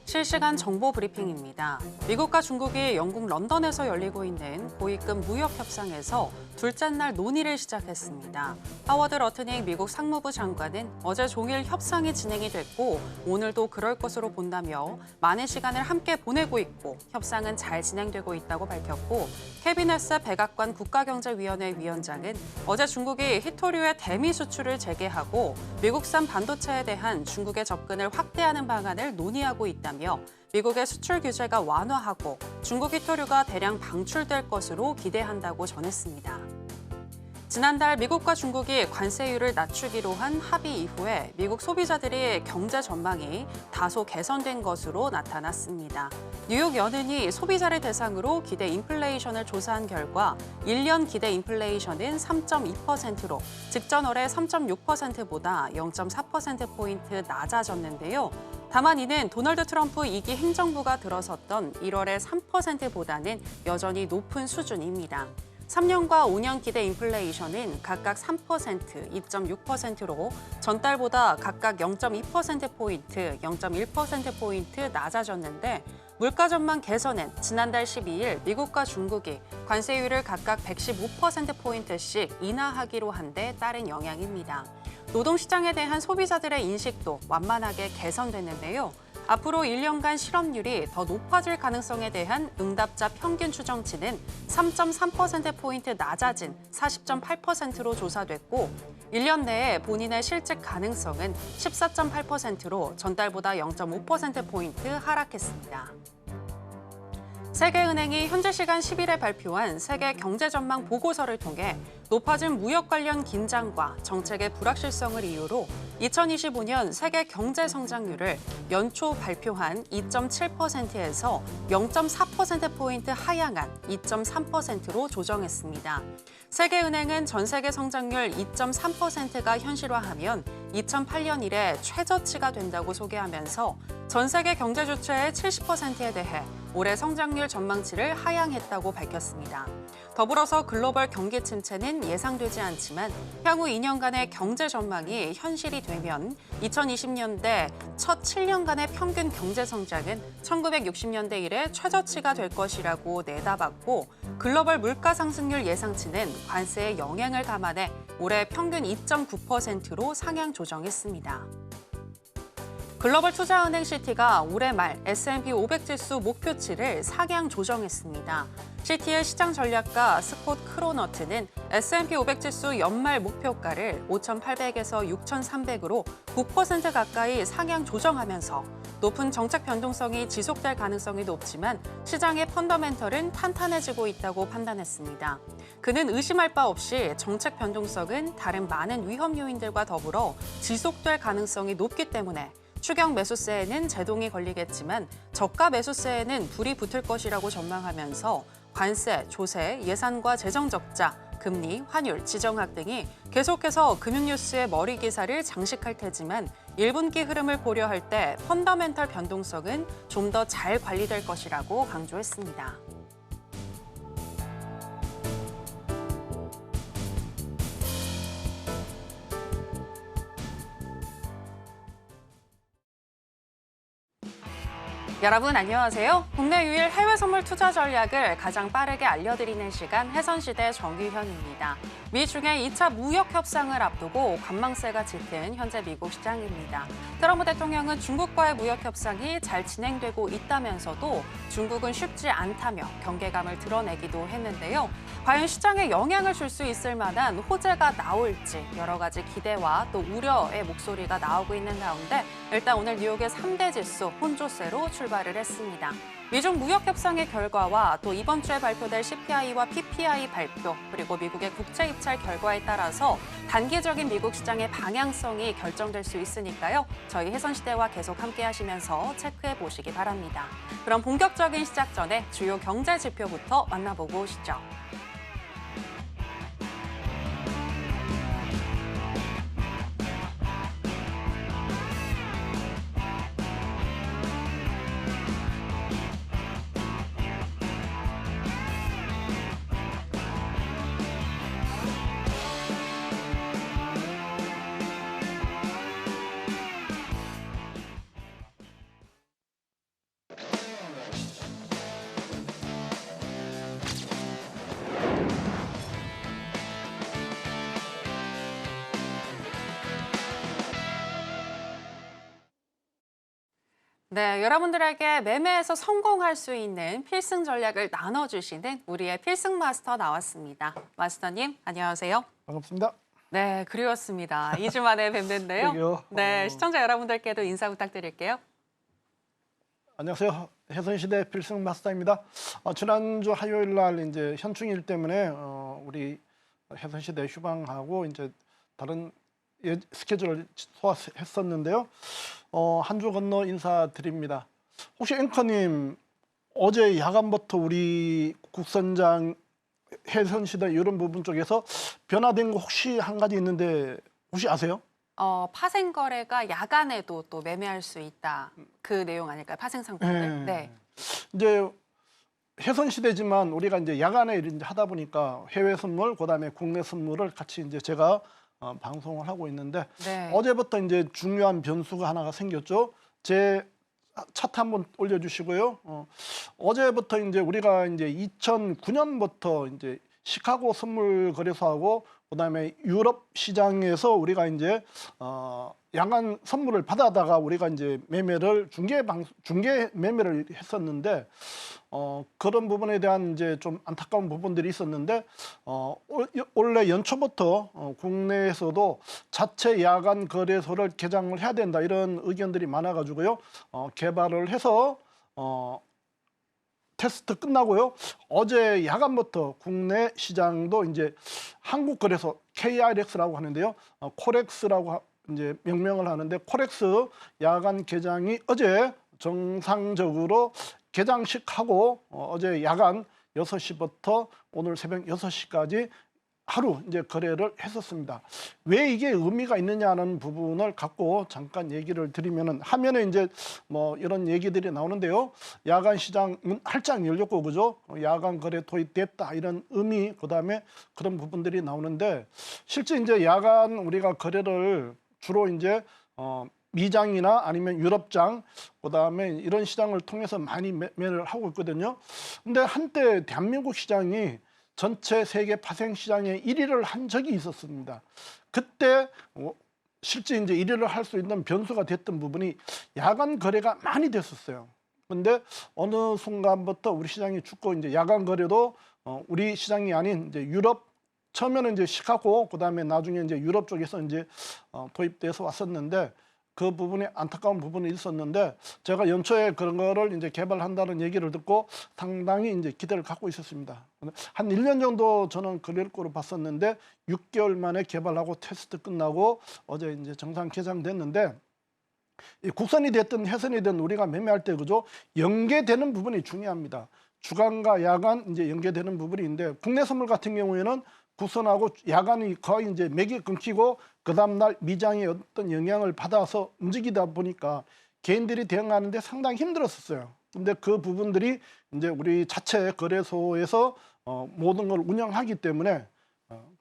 실시간 정보 브리핑입니다. 미국과 중국이 영국 런던에서 열리고 있는 고위급 무역 협상에서 둘째 날 논의를 시작했습니다. 하워드 러트닉 미국 상무부 장관은 어제 종일 협상이 진행이 됐고 오늘도 그럴 것으로 본다며 많은 시간을 함께 보내고 있고 협상은 잘 진행되고 있다고 밝혔고, 캐비넷의 백악관 국가경제위원회 위원장은 어제 중국이 히토류의 대미 수출을 재개하고 미국산 반도체에 대한 중국의 접근을 확대하는 방안을 논의하고 있다며 미국의 수출 규제가 완화하고 중국 히토류가 대량 방출될 것으로 기대한다고 전했습니다. 지난달 미국과 중국이 관세율을 낮추기로 한 합의 이후에 미국 소비자들의 경제 전망이 다소 개선된 것으로 나타났습니다. 뉴욕 연은이 소비자를 대상으로 기대 인플레이션을 조사한 결과 1년 기대 인플레이션은 3.2%로 직전월의 3.6%보다 0.4%포인트 낮아졌는데요. 다만 이는 도널드 트럼프 2기 행정부가 들어섰던 1월의 3%보다는 여전히 높은 수준입니다. 3년과 5년 기대 인플레이션은 각각 3%, 2.6%로 전달보다 각각 0.2%포인트, 0.1%포인트 낮아졌는데, 물가 전망 개선은 지난달 12일 미국과 중국이 관세율을 각각 115%포인트씩 인하하기로 한 데 따른 영향입니다. 노동시장에 대한 소비자들의 인식도 완만하게 개선됐는데요. 앞으로 1년간 실업률이 더 높아질 가능성에 대한 응답자 평균 추정치는 3.3%포인트 낮아진 40.8%로 조사됐고, 1년 내에 본인의 실직 가능성은 14.8%로 전달보다 0.5%포인트 하락했습니다. 세계은행이 현지 시간 10일에 발표한 세계 경제 전망 보고서를 통해 높아진 무역 관련 긴장과 정책의 불확실성을 이유로 2025년 세계 경제 성장률을 연초 발표한 2.7%에서 0.4%포인트 하향한 2.3%로 조정했습니다. 세계은행은 전 세계 성장률 2.3%가 현실화하면 2008년 이래 최저치가 된다고 소개하면서 전 세계 경제 주체의 70%에 대해 올해 성장률 전망치를 하향했다고 밝혔습니다. 더불어서 글로벌 경기 침체는 예상되지 않지만 향후 2년간의 경제 전망이 현실이 되면 2020년대 첫 7년간의 평균 경제 성장은 1960년대 이래 최저치가 될 것이라고 내다봤고, 글로벌 물가 상승률 예상치는 관세의 영향을 감안해 올해 평균 2.9%로 상향 조정했습니다. 글로벌 투자은행 시티가 올해 말 S&P 500 지수 목표치를 상향 조정했습니다. 시티의 시장 전략가 스콧 크로너트는 S&P 500 지수 연말 목표가를 5,800에서 6,300으로 9% 가까이 상향 조정하면서 높은 정책 변동성이 지속될 가능성이 높지만 시장의 펀더멘털은 탄탄해지고 있다고 판단했습니다. 그는 의심할 바 없이 정책 변동성은 다른 많은 위험 요인들과 더불어 지속될 가능성이 높기 때문에 추경 매수세에는 제동이 걸리겠지만 저가 매수세에는 불이 붙을 것이라고 전망하면서 관세, 조세, 예산과 재정 적자, 금리, 환율, 지정학 등이 계속해서 금융뉴스의 머리 기사를 장식할 테지만 1분기 흐름을 고려할 때 펀더멘털 변동성은 좀 더 잘 관리될 것이라고 강조했습니다. 여러분 안녕하세요. 국내 유일 해외 선물 투자 전략을 가장 빠르게 알려드리는 시간 해선시대 정규현입니다. 미중의 2차 무역 협상을 앞두고 관망세가 짙은 현재 미국 시장입니다. 트럼프 대통령은 중국과의 무역 협상이 잘 진행되고 있다면서도 중국은 쉽지 않다며 경계감을 드러내기도 했는데요. 과연 시장에 영향을 줄 수 있을 만한 호재가 나올지 여러 가지 기대와 또 우려의 목소리가 나오고 있는 가운데 일단 오늘 뉴욕의 3대 지수 혼조세로 출발을 했습니다. 미중 무역 협상의 결과와 또 이번 주에 발표될 CPI와 PPI 발표 그리고 미국의 국채 입찰 결과에 따라서 단기적인 미국 시장의 방향성이 결정될 수 있으니까요. 저희 해선시대와 계속 함께 하시면서 체크해 보시기 바랍니다. 그럼 본격적인 시작 전에 주요 경제 지표부터 만나보고 오시죠. 네, 여러분들에게 매매에서 성공할 수 있는 필승 전략을 나눠주시는 우리의 필승 마스터 나왔습니다. 마스터님, 안녕하세요. 반갑습니다. 네, 그리웠습니다. 2주 만에 뵙는데요. 그러게요. 네, 시청자 여러분들께도 인사 부탁드릴게요. 안녕하세요. 해선시대 필승 마스터입니다. 지난주 화요일 날 이제 현충일 때문에 우리 해선시대 휴방하고 이제 다른 스케줄을 소화했었는데요. 한 주 건너 인사드립니다. 혹시 앵커님 어제 야간부터 우리 국선장 해선시대 이런 부분 쪽에서 변화된 거 혹시 한 가지 있는데 혹시 아세요? 파생 거래가 야간에도 또 매매할 수 있다. 그 내용 아닐까요? 파생 상품들. 네. 이제 해선 시대지만 우리가 이제 야간에 이제 하다 보니까 해외 선물, 그다음에 국내 선물을 같이 이제 제가 방송을 하고 있는데 네. 어제부터 이제 중요한 변수가 하나가 생겼죠. 제 차트 한번 올려주시고요. 어제부터 이제 우리가 이제 2009년부터 이제 시카고 선물 거래소하고 그다음에 유럽 시장에서 우리가 이제 야간 선물을 받아다가 우리가 이제 매매를 중개 매매를 했었는데 그런 부분에 대한 이제 좀 안타까운 부분들이 있었는데 올해 연초부터 국내에서도 자체 야간 거래소를 개장을 해야 된다 이런 의견들이 많아가지고요 개발을 해서 테스트 끝나고요. 어제 야간부터 국내 시장도 이제 한국거래소 KRX라고 하는데요. 코렉스라고 이제 명명을 하는데 코렉스 야간 개장이 어제 정상적으로 개장식하고 어제 야간 6시부터 오늘 새벽 6시까지 하루 이제 거래를 했었습니다. 왜 이게 의미가 있느냐는 부분을 갖고 잠깐 얘기를 드리면은 화면에 이제 뭐 이런 얘기들이 나오는데요. 야간 시장 문 활짝 열렸고 그죠? 야간 거래 도입됐다 이런 의미 그다음에 그런 부분들이 나오는데 실제 이제 야간 우리가 거래를 주로 이제 미장이나 아니면 유럽장 그다음에 이런 시장을 통해서 많이 매매를 하고 있거든요. 근데 한때 대한민국 시장이 전체 세계 파생 시장에 1위를 한 적이 있었습니다. 그때 실제 이제 1위를 할 수 있는 변수가 됐던 부분이 야간 거래가 많이 됐었어요. 근데 어느 순간부터 우리 시장이 죽고 이제 야간 거래도 우리 시장이 아닌 이제 유럽 처음에는 이제 시카고 그다음에 나중에 이제 유럽 쪽에서 이제 도입돼서 왔었는데 그 부분에 안타까운 부분이 있었는데 제가 연초에 그런 거를 이제 개발한다는 얘기를 듣고 상당히 이제 기대를 갖고 있었습니다. 한 1년 정도 저는 걸릴 거로 봤었는데 6개월 만에 개발하고 테스트 끝나고 어제 이제 정상 개장됐는데 이 국선이 됐든 해선이 됐든 우리가 매매할 때 그죠? 연계되는 부분이 중요합니다. 주간과 야간 이제 연계되는 부분이 있는데 국내 선물 같은 경우에는 국선하고 야간이 거의 이제 맥이 끊기고 그 다음날 미장의 어떤 영향을 받아서 움직이다 보니까 개인들이 대응하는데 상당히 힘들었었어요. 근데 그 부분들이 이제 우리 자체 거래소에서 모든 걸 운영하기 때문에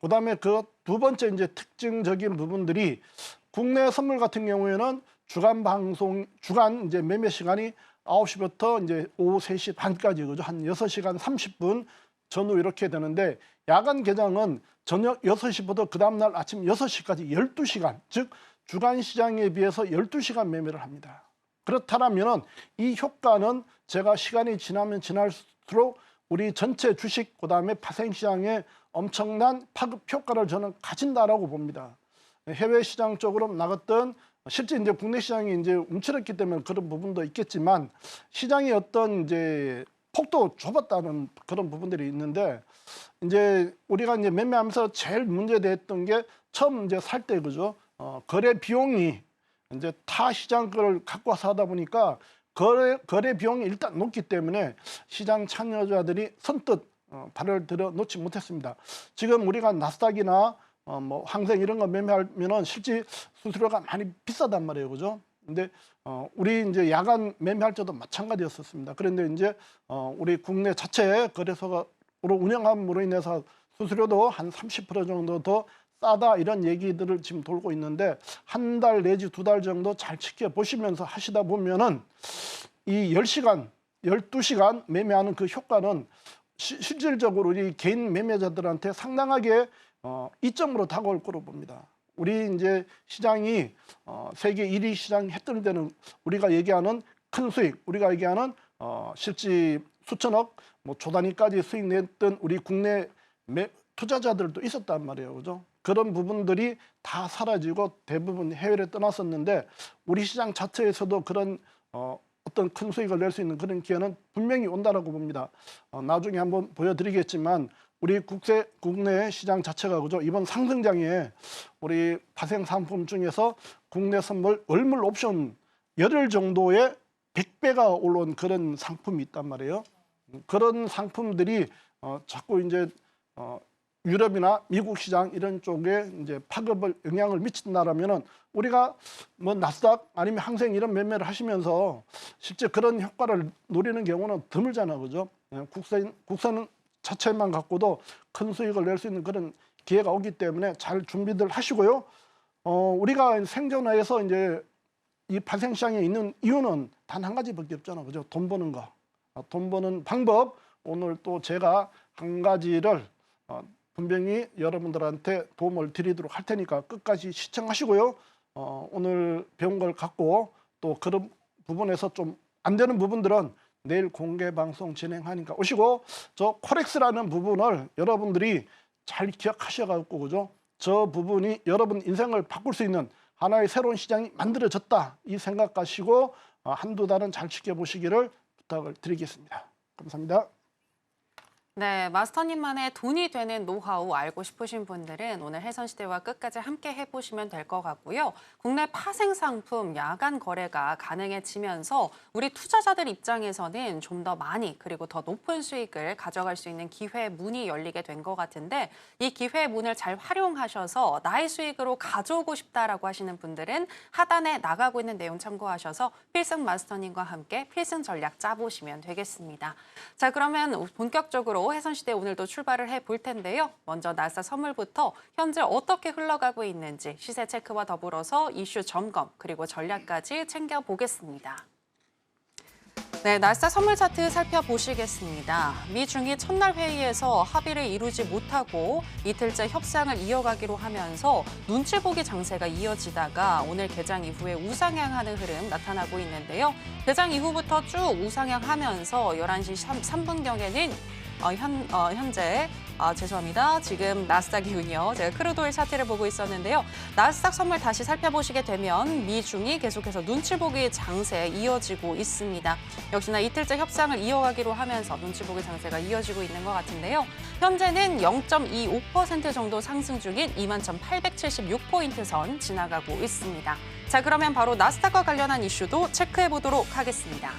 그 다음에 그 두 번째 이제 특징적인 부분들이 국내 선물 같은 경우에는 주간 이제 매매 시간이 9시부터 이제 오후 3시 반까지 그죠? 한 6시간 30분 전후 이렇게 되는데 야간 개장은 저녁 6시부터 그 다음날 아침 6시까지 12시간 즉 주간 시장에 비해서 12시간 매매를 합니다. 그렇다면 이 효과는 제가 시간이 지나면 지날수록 우리 전체 주식 그다음에 파생 시장에 엄청난 파급 효과를 저는 가진다라고 봅니다. 해외 시장 쪽으로 나갔던 실제 이제 국내 시장이 이제 움츠렸기 때문에 그런 부분도 있겠지만 시장의 어떤 이제 폭도 좁았다는 그런 부분들이 있는데 이제 우리가 이제 매매하면서 제일 문제됐던 게 처음 이제 살 때 그죠? 거래 비용이 이제 타 시장 거를 갖고 와서 하다 보니까 거래 비용이 일단 높기 때문에 시장 참여자들이 선뜻 발을 들여 놓지 못했습니다. 지금 우리가 나스닥이나 뭐 항생 이런 거 매매하면은 실제 수수료가 많이 비싸단 말이에요, 그죠? 근데 우리 이제 야간 매매할 때도 마찬가지였었습니다. 그런데 이제 우리 국내 자체 거래소로 운영함으로 인해서 수수료도 한 30% 정도 더 싸다 이런 얘기들을 지금 돌고 있는데 한 달 내지 2달 정도 잘 지켜보시면서 하시다 보면은 이 10시간, 12시간 매매하는 그 효과는 실질적으로 우리 개인 매매자들한테 상당하게 이점으로 다가올 거로 봅니다. 우리 이제 시장이 세계 1위 시장 했던 데는 우리가 얘기하는 큰 수익, 우리가 얘기하는 실제 수천억, 뭐 조단위까지 수익 냈던 우리 국내 투자자들도 있었단 말이에요, 그죠? 그런 부분들이 다 사라지고 대부분 해외로 떠났었는데 우리 시장 자체에서도 그런 어떤 큰 수익을 낼 수 있는 그런 기회는 분명히 온다라고 봅니다. 나중에 한번 보여드리겠지만 우리 국내 시장 자체가 그죠? 이번 상승장에 우리 파생 상품 중에서 국내 선물 월물 옵션 열흘 정도의 100배가 올라온 그런 상품이 있단 말이에요. 그런 상품들이 자꾸 이제 유럽이나 미국 시장 이런 쪽에 이제 파급을 영향을 미친다라면은 우리가 뭐 나스닥 아니면 항생 이런 매매를 하시면서 실제 그런 효과를 노리는 경우는 드물잖아, 그죠? 국산 자체만 갖고도 큰 수익을 낼 수 있는 그런 기회가 오기 때문에 잘 준비들 하시고요. 우리가 생존해서 이제 이 파생시장에 있는 이유는 단 한 가지밖에 없잖아, 그죠? 돈 버는 거. 돈 버는 방법 오늘 또 제가 한 가지를 분명히 여러분들한테 도움을 드리도록 할 테니까 끝까지 시청하시고요. 오늘 배운 걸 갖고 또 그런 부분에서 좀 안 되는 부분들은 내일 공개 방송 진행하니까 오시고 저 코렉스라는 부분을 여러분들이 잘 기억하셔가지고 그죠? 저 부분이 여러분 인생을 바꿀 수 있는 하나의 새로운 시장이 만들어졌다 이 생각하시고 한두 달은 잘 지켜보시기를 부탁을 드리겠습니다. 감사합니다. 네, 마스터님만의 돈이 되는 노하우 알고 싶으신 분들은 오늘 해선시대와 끝까지 함께 해보시면 될 것 같고요. 국내 파생 상품 야간 거래가 가능해지면서 우리 투자자들 입장에서는 좀 더 많이 그리고 더 높은 수익을 가져갈 수 있는 기회 문이 열리게 된 것 같은데 이 기회의 문을 잘 활용하셔서 나의 수익으로 가져오고 싶다라고 하시는 분들은 하단에 나가고 있는 내용 참고하셔서 필승 마스터님과 함께 필승 전략 짜보시면 되겠습니다. 자, 그러면 본격적으로 해선시대 오늘도 출발을 해볼 텐데요. 먼저 나스닥 선물부터 현재 어떻게 흘러가고 있는지 시세 체크와 더불어서 이슈 점검 그리고 전략까지 챙겨보겠습니다. 네, 나스닥 선물 차트 살펴보시겠습니다. 미중이 첫날 회의에서 합의를 이루지 못하고 이틀째 협상을 이어가기로 하면서 눈치 보기 장세가 이어지다가 오늘 개장 이후에 우상향하는 흐름 나타나고 있는데요. 개장 이후부터 쭉 우상향하면서 11시 3분경에는 현재 죄송합니다. 지금 나스닥 기운이요. 제가 크루드 오일 차트를 보고 있었는데요. 나스닥 선물 다시 살펴보시게 되면 미중이 계속해서 눈치 보기 장세 이어지고 있습니다. 역시나 이틀째 협상을 이어가기로 하면서 눈치 보기 장세가 이어지고 있는 것 같은데요. 현재는 0.25% 정도 상승 중인 21,876포인트 선 지나가고 있습니다. 자, 그러면 바로 나스닥과 관련한 이슈도 체크해 보도록 하겠습니다.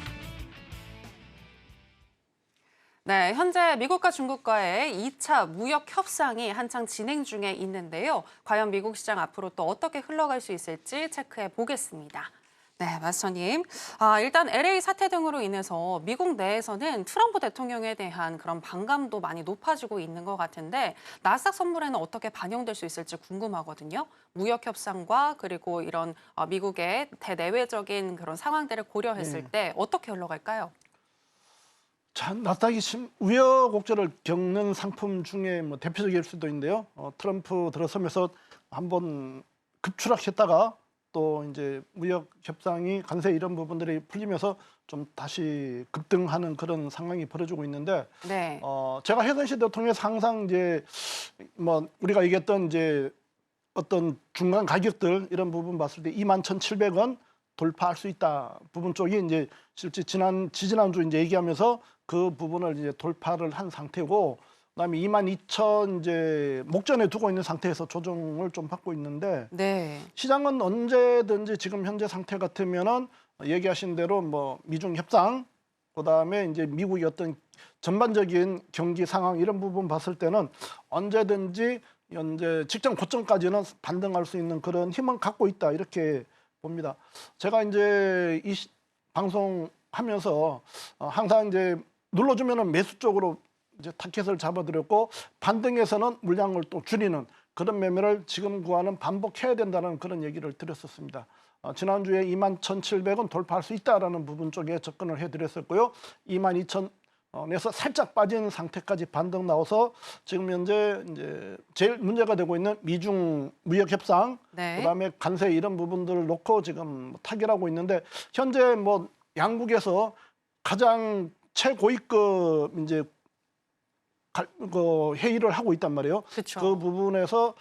네, 현재 미국과 중국과의 2차 무역 협상이 한창 진행 중에 있는데요. 과연 미국 시장 앞으로 또 어떻게 흘러갈 수 있을지 체크해 보겠습니다. 네, 마스터님. 일단 LA 사태 등으로 인해서 미국 내에서는 트럼프 대통령에 대한 그런 반감도 많이 높아지고 있는 것 같은데 나스닥 선물에는 어떻게 반영될 수 있을지 궁금하거든요. 무역 협상과 그리고 이런 미국의 대내외적인 그런 상황들을 고려했을 때 어떻게 흘러갈까요? 참 나스닥이 우여곡절을 겪는 상품 중에 뭐 대표적일 수도 있는데요. 트럼프 들어서면서 한번 급추락했다가 또 이제 무역 협상이 관세 이런 부분들이 풀리면서 좀 다시 급등하는 그런 상황이 벌어지고 있는데, 네. 제가 해선시대 통해서 항상 이제 뭐 우리가 얘기했던 이제 어떤 중간 가격들 이런 부분 봤을 때 21,700원 돌파할 수 있다 부분 쪽이 이제 실제 지지난주 이제 얘기하면서 그 부분을 이제 돌파를 한 상태고, 그다음에 22,000 이제 목전에 두고 있는 상태에서 조정을 좀 받고 있는데, 네. 시장은 언제든지 지금 현재 상태 같으면은 얘기하신 대로 뭐 미중 협상, 그다음에 이제 미국의 어떤 전반적인 경기 상황 이런 부분 봤을 때는 언제든지 현재 직전 고점까지는 반등할 수 있는 그런 힘은 갖고 있다 이렇게 봅니다. 제가 이제 이 방송하면서 항상 이제 눌러주면은 매수 쪽으로 이제 타켓을 잡아드렸고 반등에서는 물량을 또 줄이는 그런 매매를 지금 구하는 반복해야 된다는 그런 얘기를 드렸었습니다. 지난주에 21,700원 돌파할 수 있다라는 부분 쪽에 접근을 해드렸었고요. 22,000원에서 살짝 빠진 상태까지 반등 나와서 지금 현재 이제 제일 문제가 되고 있는 미중 무역 협상, 네. 그다음에 관세 이런 부분들을 놓고 지금 타결하고 있는데 현재 뭐 양국에서 가장 최고위급 이제 그 회의를 하고 있단 말이에요. 그쵸. 그 부분에서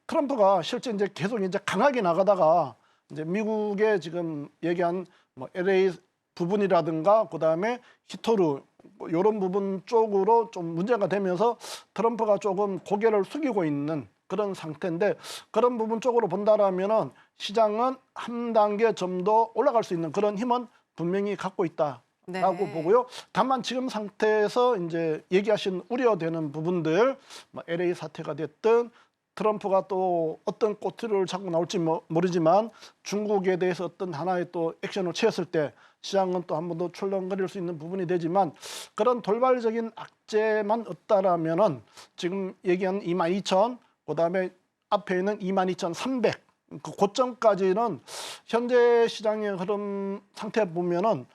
트럼프가 실제 이제 계속 이제 강하게 나가다가 이제 미국의 지금 얘기한 뭐 LA 부분이라든가 그다음에 히토르 뭐 이런 부분 쪽으로 좀 문제가 되면서 트럼프가 조금 고개를 숙이고 있는 그런 상태인데 그런 부분 쪽으로 본다라면은 시장은 한 단계 좀 더 올라갈 수 있는 그런 힘은 분명히 갖고 있다. 라고 네. 보고요. 다만 지금 상태에서 이제 얘기하신 우려되는 부분들, 뭐 LA 사태가 됐든 트럼프가 또 어떤 꼬투리를 잡고 나올지 모르지만 중국에 대해서 어떤 하나의 또 액션을 취했을 때 시장은 또 한 번 더 출렁거릴 수 있는 부분이 되지만 그런 돌발적인 악재만 없다라면은 지금 얘기한 22,000, 그다음에 앞에 있는 22,300 그 고점까지는 현재 시장의 흐름 상태 보면은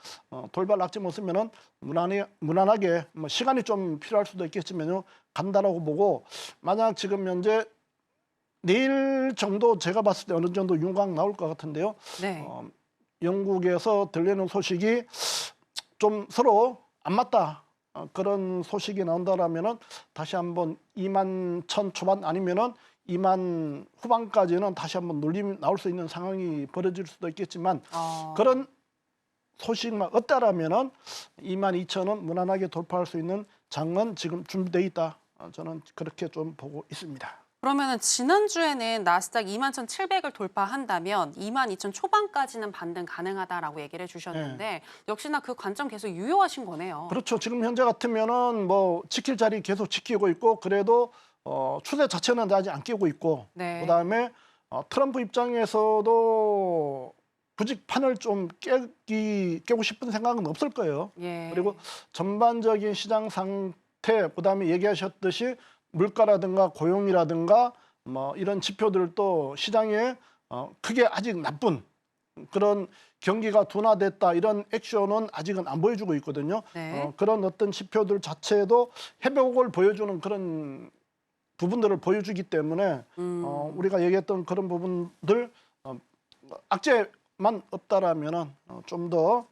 돌발 악재 못 쓰면은 무난하게 뭐 시간이 좀 필요할 수도 있겠지만요 간다라고 보고 만약 지금 현재 내일 정도 제가 봤을 때 어느 정도 윤곽 나올 것 같은데요. 네. 영국에서 들리는 소식이 좀 서로 안 맞다. 그런 소식이 나온다라면은 다시 한번 21,000 초반 아니면은 2만 후반까지는 다시 한번 눌림이 나올 수 있는 상황이 벌어질 수도 있겠지만 그런 소식만 없다라면은 22,000은 무난하게 돌파할 수 있는 장은 지금 준비돼 있다. 저는 그렇게 좀 보고 있습니다. 그러면은 지난주에는 나스닥 21,700을 돌파한다면 22,000 초반까지는 반등 가능하다라고 얘기를 해주셨는데 역시나 그 관점 계속 유효하신 거네요. 그렇죠. 지금 현재 같으면은 뭐 지킬 자리 계속 지키고 있고 그래도 추세 자체는 아직 안 깨고 있고 네. 그다음에 트럼프 입장에서도 굳이 판을 좀 깨고 싶은 생각은 없을 거예요. 예. 그리고 전반적인 시장 상태 그다음에 얘기하셨듯이 물가라든가 고용이라든가 뭐 이런 지표들도 시장에 크게 아직 나쁜 그런 경기가 둔화됐다 이런 액션은 아직은 안 보여주고 있거든요. 네. 그런 어떤 지표들 자체도 회복을 보여주는 그런 부분들을 보여주기 때문에 우리가 얘기했던 그런 부분들 악재만 없다라면은 좀 더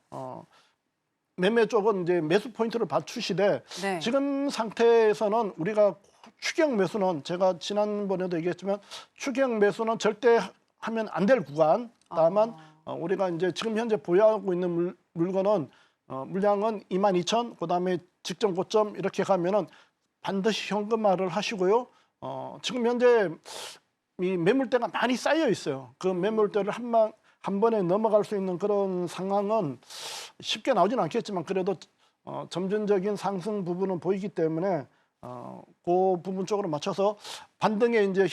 매매 쪽은 이제 매수 포인트를 맞추시되 네. 지금 상태에서는 우리가 추격 매수는 제가 지난번에도 얘기했지만 추격 매수는 절대 하면 안 될 구간. 다만 우리가 이제 지금 현재 보유하고 있는 물건은 물량은 22,000 그다음에 직전 고점 이렇게 가면은 반드시 현금화를 하시고요. 지금 현재 이 매물대가 많이 쌓여 있어요. 그 매물대를 한 번에 넘어갈 수 있는 그런 상황은 쉽게 나오지는 않겠지만 그래도 점진적인 상승 부분은 보이기 때문에 그 부분 쪽으로 맞춰서 반등에 이제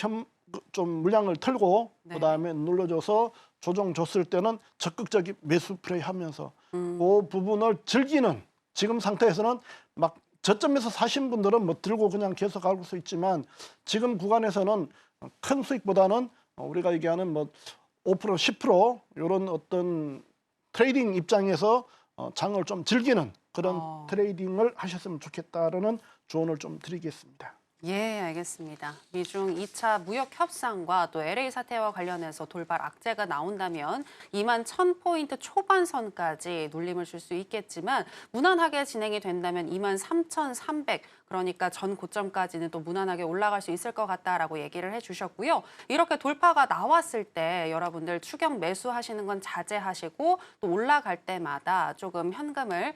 좀 물량을 털고 네. 그다음에 눌러줘서 조정 줬을 때는 적극적인 매수 플레이 하면서 그 부분을 즐기는 지금 상태에서는 막 저점에서 사신 분들은 뭐 들고 그냥 계속 갈 수 있지만 지금 구간에서는 큰 수익보다는 우리가 얘기하는 뭐 5% 10% 이런 어떤 트레이딩 입장에서 장을 좀 즐기는 그런 트레이딩을 하셨으면 좋겠다라는 조언을 좀 드리겠습니다. 예, 알겠습니다. 미중 2차 무역 협상과 또 LA 사태와 관련해서 돌발 악재가 나온다면 21,000포인트 초반선까지 눌림을 줄 수 있겠지만 무난하게 진행이 된다면 23,300 그러니까 전 고점까지는 또 무난하게 올라갈 수 있을 것 같다라고 얘기를 해주셨고요. 이렇게 돌파가 나왔을 때 여러분들 추격 매수하시는 건 자제하시고 또 올라갈 때마다 조금 현금을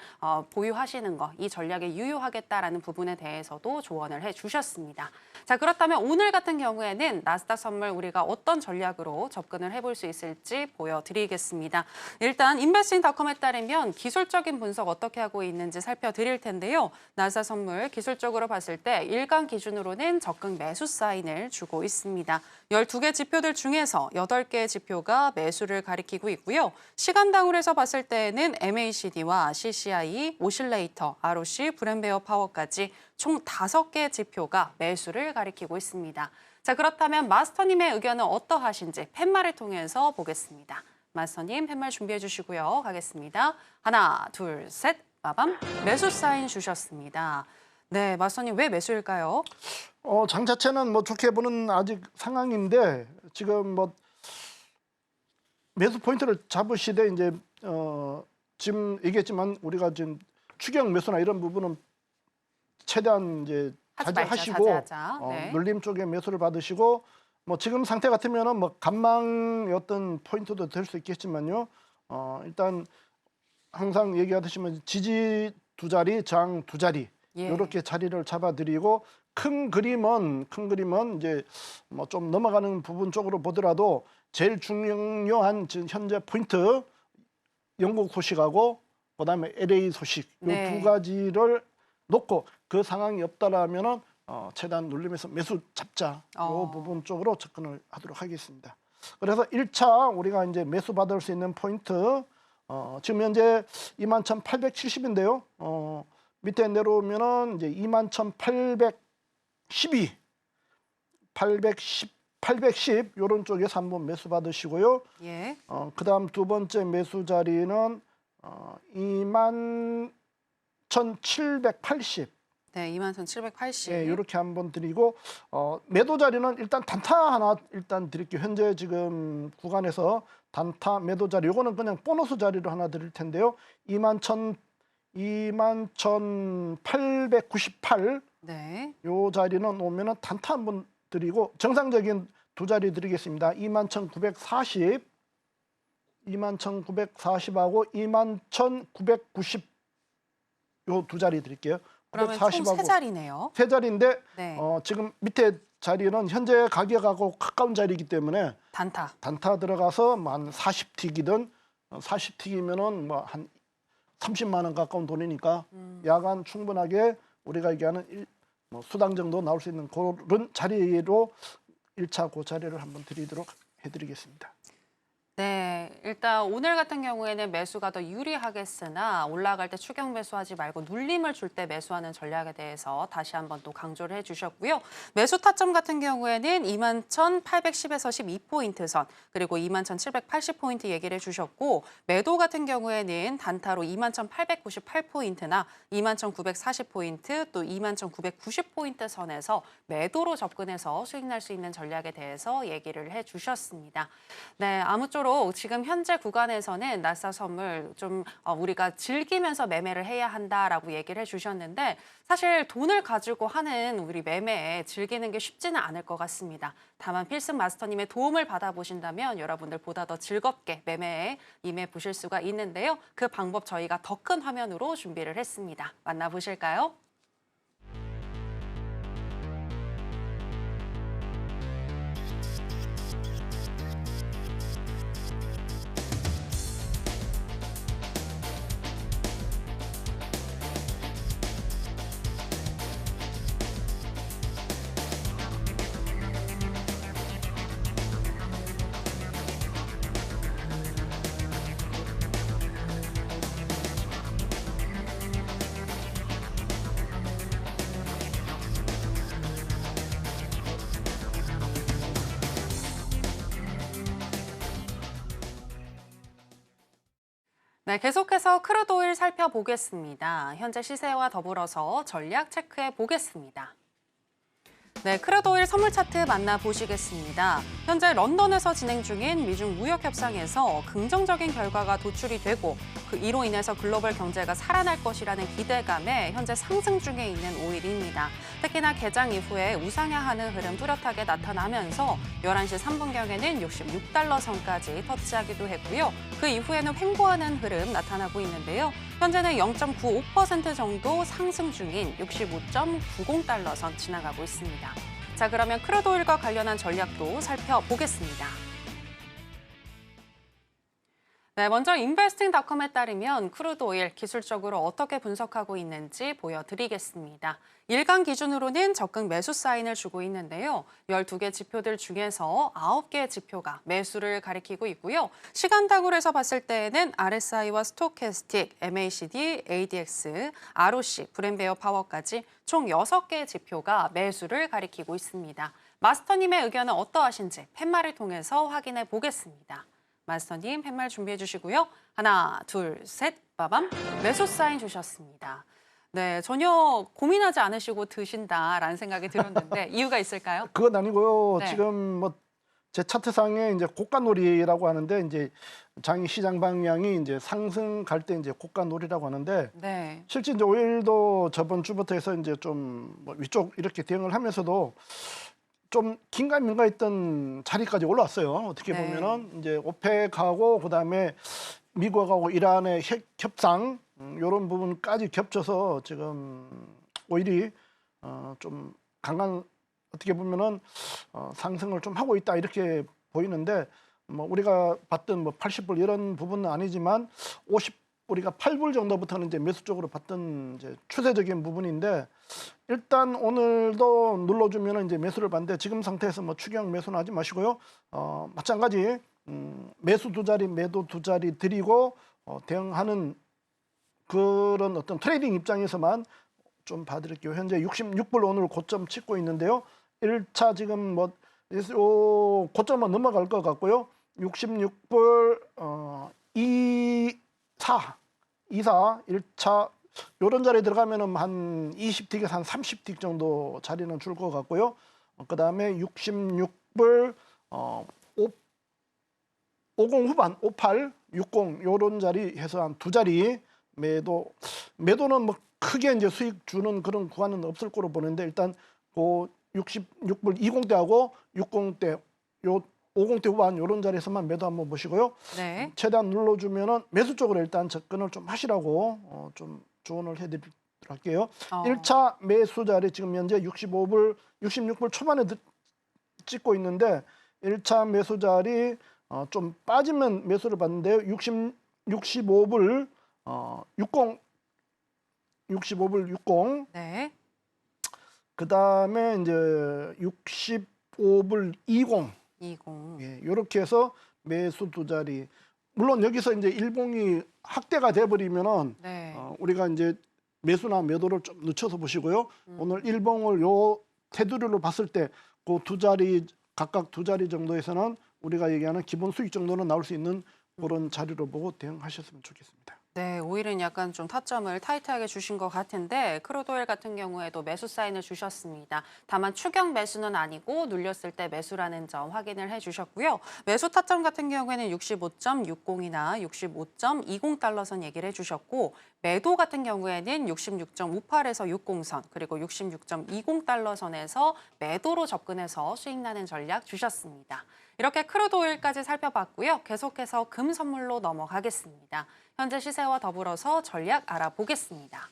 보유하시는 거 이 전략에 유효하겠다라는 부분에 대해서도 조언을 해주셨습니다. 자, 그렇다면 오늘 같은 경우에는 나스닥 선물 우리가 어떤 전략으로 접근을 해볼 수 있을지 보여드리겠습니다. 일단 인베스팅닷컴에 따르면 기술적인 분석 어떻게 하고 있는지 살펴드릴 텐데요. 나스닥 선물 기술적으로 봤을 때 일간 기준으로는 적극 매수 사인을 주고 있습니다. 12개 지표들 중에서 8개의 지표가 매수를 가리키고 있고요. 시간당으로 해서 봤을 때는 MACD와 CCI, 오실레이터, ROC, 브랜베어 파워까지 총 5개의 지표가 매수를 가리키고 있습니다. 자, 그렇다면 마스터님의 의견은 어떠하신지 팻말을 통해서 보겠습니다. 마스터님 팻말 준비해 주시고요. 가겠습니다. 하나, 둘, 셋, 빠밤. 매수 사인 주셨습니다. 네, 마스터님 왜 매수일까요? 장 자체는 뭐 좋게 보는 아직 상황인데 지금 뭐 매수 포인트를 잡으시되 이제 지금 얘기했지만 우리가 지금 추경 매수나 이런 부분은 최대한 이제 자제하시고 자제하자. 네. 눌림 쪽에 매수를 받으시고 뭐 지금 상태 같으면은 뭐 간망의 어떤 포인트도 될 수 있겠지만요. 일단 항상 얘기하듯이 뭐 지지 두 자리, 저항 두 자리 예. 이렇게 자리를 잡아드리고 큰 그림은 이제 뭐 좀 넘어가는 부분 쪽으로 보더라도 제일 중요한 지금 현재 포인트 영국 소식하고 그다음에 LA 소식 요 네. 두 가지를 놓고 그 상황이 없다라면은 최대한 눌림에서 매수 잡자 요 부분 쪽으로 접근을 하도록 하겠습니다. 그래서 1차 우리가 이제 매수 받을 수 있는 포인트 지금 현재 21,870인데요. 밑에 내려오면은 이제 21,812, 810 요런 쪽에서 한번 매수 받으시고요. 예. 그다음 두 번째 매수 자리는 21,780. 네, 21,780. 예, 이렇게 한번 드리고 매도 자리는 일단 단타 하나 일단 드릴게요. 현재 지금 구간에서 단타 매도 자리 요거는 그냥 보너스 자리로 하나 드릴 텐데요. 21,898 네. 요 자리는 오면은 단타 한번 드리고 정상적인 두 자리 드리겠습니다. 21,940 21,940하고 21,990 요 두 자리 드릴게요. 그러면 총 940하고 세 자리네요. 세 자리인데 네. 지금 밑에 자리는 현재 가격하고 가까운 자리이기 때문에 단타. 들어가서 뭐 한 40틱이든 40틱이면은 뭐 한 30만 원 가까운 돈이니까 야간 충분하게 우리가 얘기하는 뭐 수당 정도 나올 수 있는 그런 자리로 1차 그 자리를 한번 드리도록 해드리겠습니다. 네, 일단 오늘 같은 경우에는 매수가 더 유리하겠으나 올라갈 때 추격 매수하지 말고 눌림을 줄 때 매수하는 전략에 대해서 다시 한번 또 강조를 해주셨고요. 매수 타점 같은 경우에는 21,810에서 12포인트 선 그리고 21,780포인트 얘기를 해주셨고 매도 같은 경우에는 단타로 21,898포인트나 21,940포인트 또 21,990포인트 선에서 매도로 접근해서 수익 날 수 있는 전략에 대해서 얘기를 해주셨습니다. 네, 아무쪼록 지금 현재 구간에서는 나스닥 선물 좀 우리가 즐기면서 매매를 해야 한다라고 얘기를 해주셨는데 사실 돈을 가지고 하는 우리 매매에 즐기는 게 쉽지는 않을 것 같습니다. 다만 필승 마스터님의 도움을 받아보신다면 여러분들 보다 더 즐겁게 매매에 임해 보실 수가 있는데요. 그 방법 저희가 더 큰 화면으로 준비를 했습니다. 만나보실까요? 네, 계속해서 크루드 오일 살펴보겠습니다. 현재 시세와 더불어서 전략 체크해 보겠습니다. 네, 크루드 오일 선물 차트 만나보시겠습니다. 현재 런던에서 진행 중인 미중 무역 협상에서 긍정적인 결과가 도출이 되고 이로 인해서 글로벌 경제가 살아날 것이라는 기대감에 현재 상승 중에 있는 오일입니다. 특히나 개장 이후에 우상향하는 흐름 뚜렷하게 나타나면서 11시 3분경에는 66달러 선까지 터치하기도 했고요. 그 이후에는 횡보하는 흐름 나타나고 있는데요. 현재는 0.95% 정도 상승 중인 65.90달러 선 지나가고 있습니다. 자, 그러면 크루드 오일과 관련한 전략도 살펴보겠습니다. 네, 먼저 인베스팅닷컴에 따르면 크루드 오일 기술적으로 어떻게 분석하고 있는지 보여드리겠습니다. 일간 기준으로는 적극 매수 사인을 주고 있는데요. 12개 지표들 중에서 9개의 지표가 매수를 가리키고 있고요. 시간당으로 해서 봤을 때에는 RSI와 스토캐스틱, MACD, ADX, ROC, 브랜베어 파워까지 총 6개의 지표가 매수를 가리키고 있습니다. 마스터님의 의견은 어떠하신지 팻말을 통해서 확인해 보겠습니다. 마스터님 팻말 준비해 주시고요. 하나, 둘, 셋, 빠밤. 매수 사인 주셨습니다. 네, 전혀 고민하지 않으시고 드신다라는 생각이 들었는데 이유가 있을까요? 그건 아니고요. 네. 지금 뭐 제 차트상에 이제 고가놀이라고 하는데 이제 장이 시장 방향이 이제 상승 갈 때 이제 고가놀이라고 하는데 네. 실제 이제 오일도 저번 주부터 해서 이제 좀뭐 위쪽 이렇게 대응을 하면서도 좀 긴가민가했던 자리까지 올라왔어요. 어떻게 네. 보면은 이제 오펙하고 그다음에 미국하고 이란의 협상 이런 부분까지 겹쳐서 지금 오일이 좀 강한 어떻게 보면은 상승을 좀 하고 있다 이렇게 보이는데 뭐 우리가 봤던 뭐 80불 이런 부분은 아니지만 50 우리가 8불 정도부터는 이제 매수 쪽으로 봤던 이제 추세적인 부분인데 일단 오늘도 눌러주면은 이제 매수를 봤는데 지금 상태에서 뭐 추경 매수는 하지 마시고요. 마찬가지 매수 두 자리, 매도 두 자리 드리고 대응하는 그런 어떤 트레이딩 입장에서만 좀 봐드릴게요. 현재 66불 오늘 고점 찍고 있는데요. 1차 지금 뭐 고점은 넘어갈 것 같고요. 66불 24 1차 요런 자리에 들어가면은 한 20틱에서 한 30틱 정도 자리는 줄 것 같고요. 그다음에 66불 50 후반 58 60 요런 자리 해서 한 두 자리 매도는 뭐 크게 이제 수익 주는 그런 구간은 없을 거로 보는데 일단 그 66불 20대하고 60대 요 50대 후반 요런 자리에서만 매도 한번 보시고요. 네. 최대한 눌러주면은 매수 쪽으로 일단 접근을 좀 하시라고 좀 조언을 해드리도록 할게요. 1차 매수 자리 지금 현재 65불 66불 초반에 찍고 있는데 1차 매수 자리 좀 빠지면 매수를 받는데요. 65불 60 65불 60 네. 그다음에 이제 65불 20 예, 이렇게 해서 매수 두 자리. 물론 여기서 이제 일봉이 확대가 돼 버리면은 네. 우리가 이제 매수나 매도를 좀 늦춰서 보시고요. 오늘 일봉을 요 테두리로 봤을 때 그 두 자리 각각 두 자리 정도에서는 우리가 얘기하는 기본 수익 정도는 나올 수 있는 그런 자리로 보고 대응하셨으면 좋겠습니다. 네, 오일은 약간 좀 타점을 타이트하게 주신 것 같은데 크루드오일 같은 경우에도 매수 사인을 주셨습니다. 다만 추경 매수는 아니고 눌렸을 때 매수라는 점 확인을 해주셨고요. 매수 타점 같은 경우에는 65.60이나 65.20달러선 얘기를 해주셨고 매도 같은 경우에는 66.58에서 60선 그리고 66.20달러선에서 매도로 접근해서 수익 나는 전략 주셨습니다. 이렇게 크루드오일까지 살펴봤고요. 계속해서 금 선물로 넘어가겠습니다. 현재 시세와 더불어서 전략 알아보겠습니다.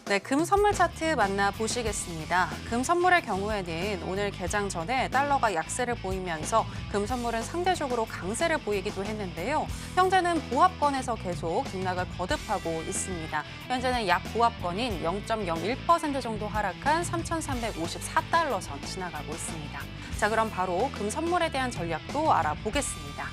네, 금 선물 차트 만나보시겠습니다. 금 선물의 경우에는 오늘 개장 전에 달러가 약세를 보이면서 금 선물은 상대적으로 강세를 보이기도 했는데요. 현재는 보합권에서 계속 등락을 거듭하고 있습니다. 현재는 약 보합권인 0.01% 정도 하락한 3,354달러 선 지나가고 있습니다. 자, 그럼 바로 금 선물에 대한 전략도 알아보겠습니다.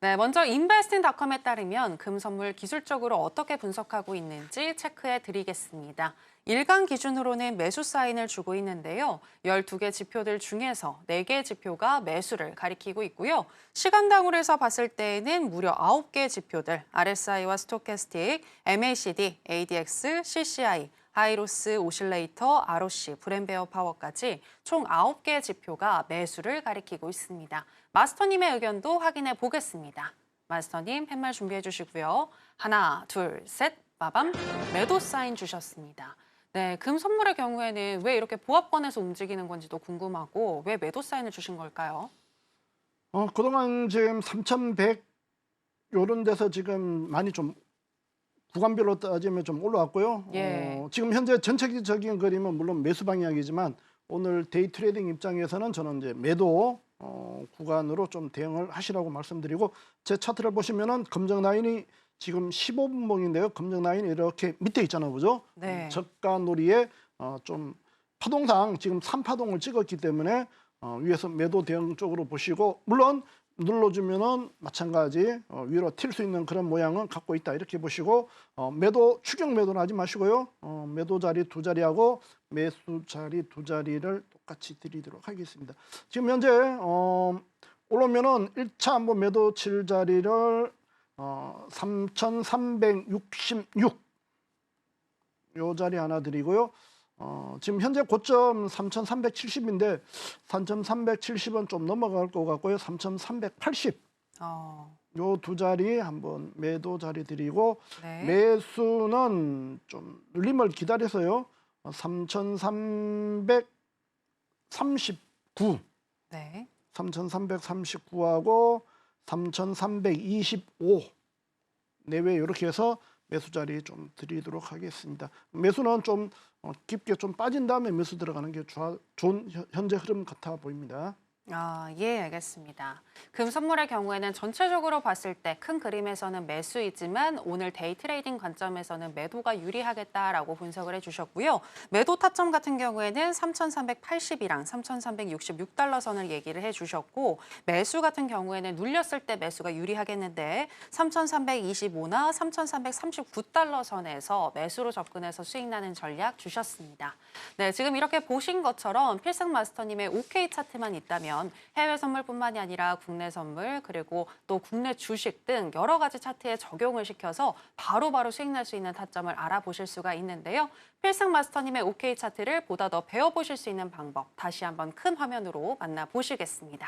네, 먼저 investing.com에 따르면 금 선물 기술적으로 어떻게 분석하고 있는지 체크해 드리겠습니다. 일간 기준으로는 매수 사인을 주고 있는데요. 12개 지표들 중에서 4개의 지표가 매수를 가리키고 있고요. 시간당으로 해서 봤을 때에는 무려 9개의 지표들, RSI와 스토캐스틱, MACD, ADX, CCI, 하이로스, 오실레이터, ROC, 브랜베어 파워까지 총 9개의 지표가 매수를 가리키고 있습니다. 마스터님의 의견도 확인해 보겠습니다. 마스터님 팻말 준비해 주시고요. 하나, 둘, 셋, 빠밤, 매도 사인 주셨습니다. 네, 금 선물의 경우에는 왜 이렇게 보합권에서 움직이는 건지도 궁금하고 왜 매도 사인을 주신 걸까요? 그동안 지금 3,100 요런 데서 지금 많이 좀 구간별로 따지면 좀 올라왔고요. 예. 지금 현재 전체적인 그림은 물론 매수 방향이지만 오늘 데이 트레이딩 입장에서는 저는 이제 매도 구간으로 좀 대응을 하시라고 말씀드리고 제 차트를 보시면은 검정 라인이 지금 15분봉인데요. 검정 라인이 이렇게 밑에 있잖아요, 그죠? 네. 저가 놀이에 좀 파동상 지금 3파동을 찍었기 때문에 위에서 매도 대응 쪽으로 보시고 물론 눌러주면은 마찬가지 위로 튈 수 있는 그런 모양은 갖고 있다 이렇게 보시고 매도 추격 매도는 하지 마시고요. 매도 자리 두 자리하고 매수 자리 두 자리를 똑같이 드리도록 하겠습니다. 지금 현재 올라오면은 1차 한번 매도 칠 자리를 3,366 요 자리 하나 드리고요. 지금 현재 고점 3,370인데 3,370은 좀 넘어갈 것 같고요. 3,380. 요 두 자리 한번 매도 자리 드리고 네. 매수는 좀 눌림을 기다려서요. 3,339. 네. 3,339하고 3,325 내외 이렇게 해서 매수 자리 좀 드리도록 하겠습니다. 매수는 좀 깊게 좀 빠진 다음에 매수 들어가는 게 좋은 현재 흐름 같아 보입니다. 예, 알겠습니다. 금 선물의 경우에는 전체적으로 봤을 때 큰 그림에서는 매수이지만 오늘 데이 트레이딩 관점에서는 매도가 유리하겠다라고 분석을 해주셨고요. 매도 타점 같은 경우에는 3,380이랑 3,366달러 선을 얘기를 해주셨고 매수 같은 경우에는 눌렸을 때 매수가 유리하겠는데 3,325나 3,339달러 선에서 매수로 접근해서 수익 나는 전략 주셨습니다. 네, 지금 이렇게 보신 것처럼 필승 마스터님의 OK 차트만 있다면 해외 선물뿐만이 아니라 국내 선물 그리고 또 국내 주식 등 여러 가지 차트에 적용을 시켜서 바로바로 수익 날 수 있는 타점을 알아보실 수가 있는데요. 필승 마스터님의 OK 차트를 보다 더 배워보실 수 있는 방법 다시 한번 큰 화면으로 만나보시겠습니다.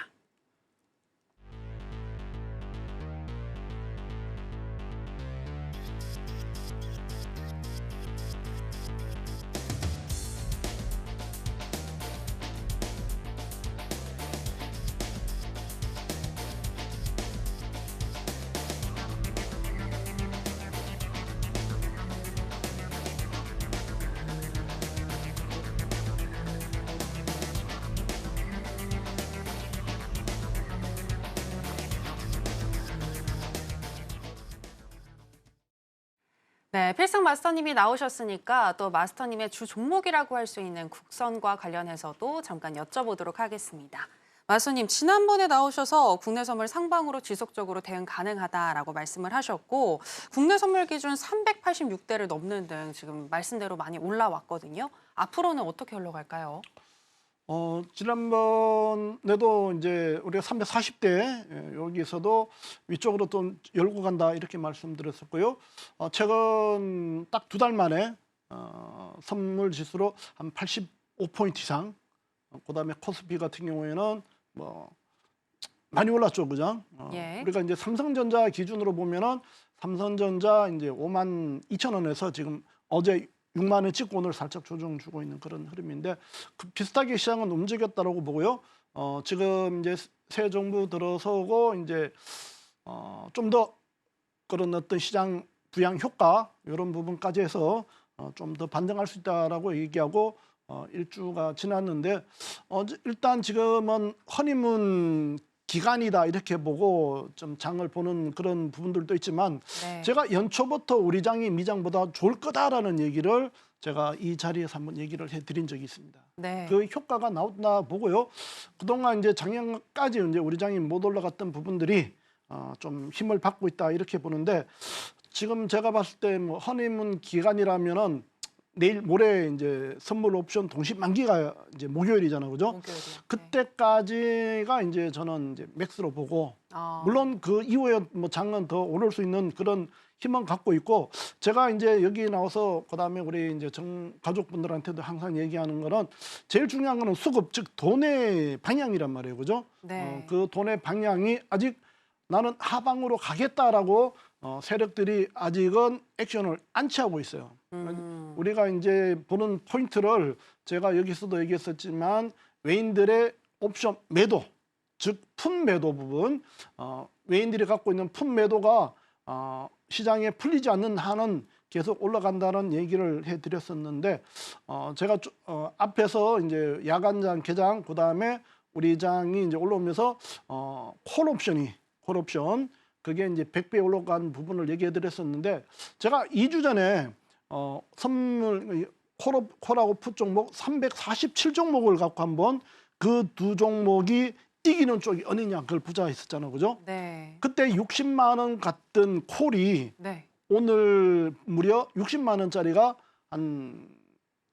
네, 필승 마스터님이 나오셨으니까 또 마스터님의 주 종목이라고 할 수 있는 국선과 관련해서도 잠깐 여쭤보도록 하겠습니다. 마스터님, 지난번에 나오셔서 국내 선물 상방으로 지속적으로 대응 가능하다라고 말씀을 하셨고 국내 선물 기준 386대를 넘는 등 지금 말씀대로 많이 올라왔거든요. 앞으로는 어떻게 흘러갈까요? 지난번에도 이제 우리가 340대 여기서도 위쪽으로 또 열고 간다 이렇게 말씀드렸었고요. 최근 딱 2달 만에 선물 지수로 한 85포인트 이상, 그다음에 코스피 같은 경우에는 뭐 많이 올랐죠, 그죠? 예. 우리가 이제 삼성전자 기준으로 보면은 삼성전자 이제 52,000원에서 지금 어제 6만 원 찍고 오늘 살짝 조정 주고 있는 그런 흐름인데 비슷하게 시장은 움직였다라고 보고요. 지금 이제 새 정부 들어서고 이제 좀 더 그런 어떤 시장 부양 효과 이런 부분까지 해서 좀 더 반등할 수 있다라고 얘기하고 일주가 지났는데 일단 지금은 허니문 기간이다 이렇게 보고 좀 장을 보는 그런 부분들도 있지만 네. 제가 연초부터 우리 장이 미장보다 좋을 거다라는 얘기를 제가 이 자리에서 한번 얘기를 해드린 적이 있습니다. 네. 그 효과가 나온다 보고요. 그동안 이제 작년까지 이제 우리 장이 못 올라갔던 부분들이 좀 힘을 받고 있다 이렇게 보는데 지금 제가 봤을 때 뭐 허니문 기간이라면은 내일 모레 이제 선물 옵션 동시 만기가 이제 목요일이잖아요, 그죠? 목요일이요. 그때까지가 이제 저는 이제 맥스로 보고 물론 그 이후에 뭐 장은 더 오를 수 있는 그런 희망 갖고 있고 제가 이제 여기 나와서 그다음에 우리 이제 가족분들한테도 항상 얘기하는 거는 제일 중요한 거는 수급 즉 돈의 방향이란 말이에요, 그죠? 네. 그 돈의 방향이 아직 나는 하방으로 가겠다라고 세력들이 아직은 액션을 안 취하고 있어요. 우리가 이제 보는 포인트를 제가 여기서도 얘기했었지만 외인들의 옵션 매도, 즉 품 매도 부분, 외인들이 갖고 있는 품 매도가 시장에 풀리지 않는 한은 계속 올라간다는 얘기를 해드렸었는데 제가 앞에서 이제 야간장, 개장, 그 다음에 우리 장이 이제 올라오면서 콜 옵션 그게 이제 100배 올라간 부분을 얘기해 드렸었는데 제가 2주 전에 선물 콜하고 풋 종목 347종목을 갖고 한번 그 두 종목이 이기는 쪽이 어느냐 그걸 보자 했었잖아요, 그죠? 네. 그때 60만 원 갔던 콜이 네. 오늘 무려 60만 원짜리가 한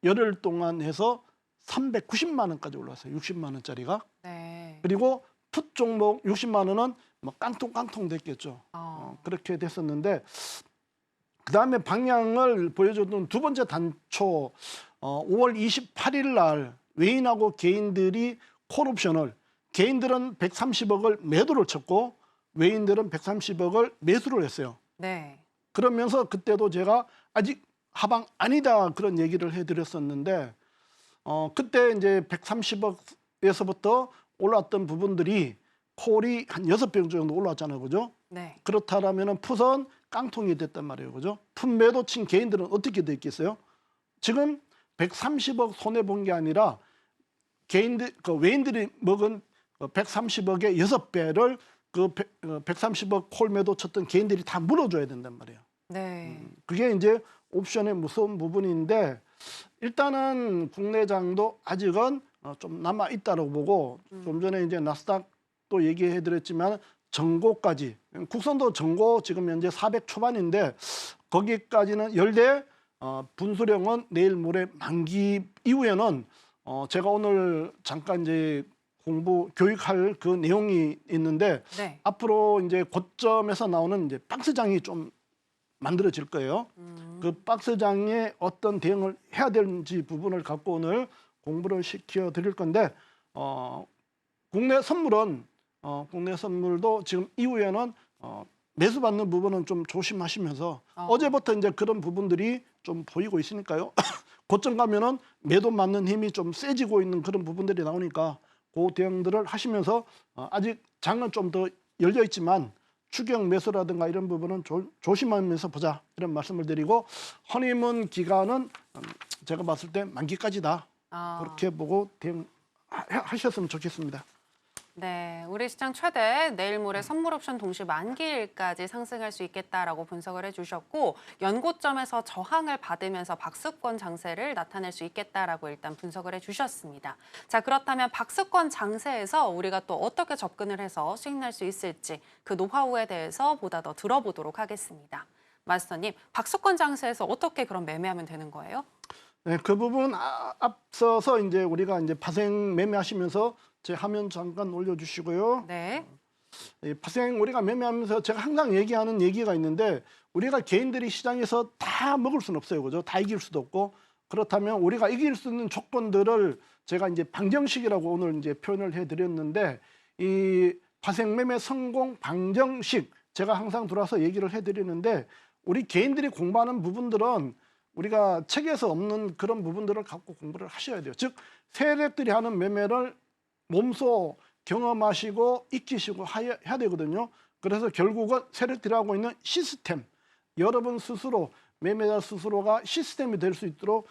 열흘 동안 해서 390만 원까지 올랐어요. 60만 원짜리가. 네. 그리고 풋 종목 60만 원은 뭐 깡통 됐겠죠. 어. 그렇게 됐었는데 그다음에 방향을 보여줬던 두 번째 단초 5월 28일 날 외인하고 개인들이 콜옵션을 개인들은 130억을 매도를 쳤고 외인들은 130억을 매수를 했어요. 네. 그러면서 그때도 제가 아직 하방 아니다 그런 얘기를 해드렸었는데 그때 이제 130억에서부터 올랐던 부분들이 콜이 한 6배 정도 올랐잖아요. 그죠? 네. 그렇다라면 풋은 깡통이 됐단 말이에요. 그죠? 풋 매도 친 개인들은 어떻게 됐겠어요? 지금 130억 손해 본 게 아니라 개인들 그 외인들이 먹은 130억의 6배를 그 130억 콜 매도 쳤던 개인들이 다 물어줘야 된단 말이에요. 네. 그게 이제 옵션의 무서운 부분인데 일단은 국내장도 아직은 좀 남아 있다고 보고 좀 전에 이제 나스닥도 얘기해 드렸지만 정고까지 국선도 정고 지금 현재 400 초반인데 거기까지는 열대 분수령은 내일 모레 만기 이후에는 제가 오늘 잠깐 이제 교육할 그 내용이 있는데 네. 앞으로 이제 고점에서 나오는 이제 박스장이 좀 만들어질 거예요. 그 박스장에 어떤 대응을 해야 되는지 부분을 갖고 오늘 공부를 시켜 드릴 건데 국내 선물도 지금 이후에는 매수 받는 부분은 좀 조심하시면서 어제부터 이제 그런 부분들이 좀 보이고 있으니까요. 고점 가면은 매도 맞는 힘이 좀 세지고 있는 그런 부분들이 나오니까 그 대응들을 하시면서 아직 장은 좀 더 열려 있지만 추경 매수라든가 이런 부분은 조심하면서 보자 이런 말씀을 드리고 허니문 기간은 제가 봤을 때 만기까지다 그렇게 보고 대응하셨으면 좋겠습니다. 네, 우리 시장 최대 내일 모레 선물 옵션 동시 만기일까지 상승할 수 있겠다라고 분석을 해주셨고 연고점에서 저항을 받으면서 박스권 장세를 나타낼 수 있겠다라고 일단 분석을 해주셨습니다. 자, 그렇다면 박스권 장세에서 우리가 또 어떻게 접근을 해서 수익 낼 수 있을지 그 노하우에 대해서 보다 더 들어보도록 하겠습니다. 마스터님, 박스권 장세에서 어떻게 그럼 매매하면 되는 거예요? 네, 그 부분 앞서서 이제 우리가 이제 파생 매매하시면서 제 화면 잠깐 올려주시고요. 네. 파생 우리가 매매하면서 제가 항상 얘기하는 얘기가 있는데 우리가 개인들이 시장에서 다 먹을 수는 없어요, 그죠? 다 이길 수도 없고 그렇다면 우리가 이길 수 있는 조건들을 제가 이제 방정식이라고 오늘 이제 표현을 해드렸는데 이 파생 매매 성공 방정식 제가 항상 들어와서 얘기를 해드리는데 우리 개인들이 공부하는 부분들은 우리가 책에서 없는 그런 부분들을 갖고 공부를 하셔야 돼요. 즉 세력들이 하는 매매를 몸소 경험하시고 익히시고 해야 되거든요. 그래서 결국은 세력들이 하고 있는 시스템, 여러분 스스로 매매자 스스로가 시스템이 될 수 있도록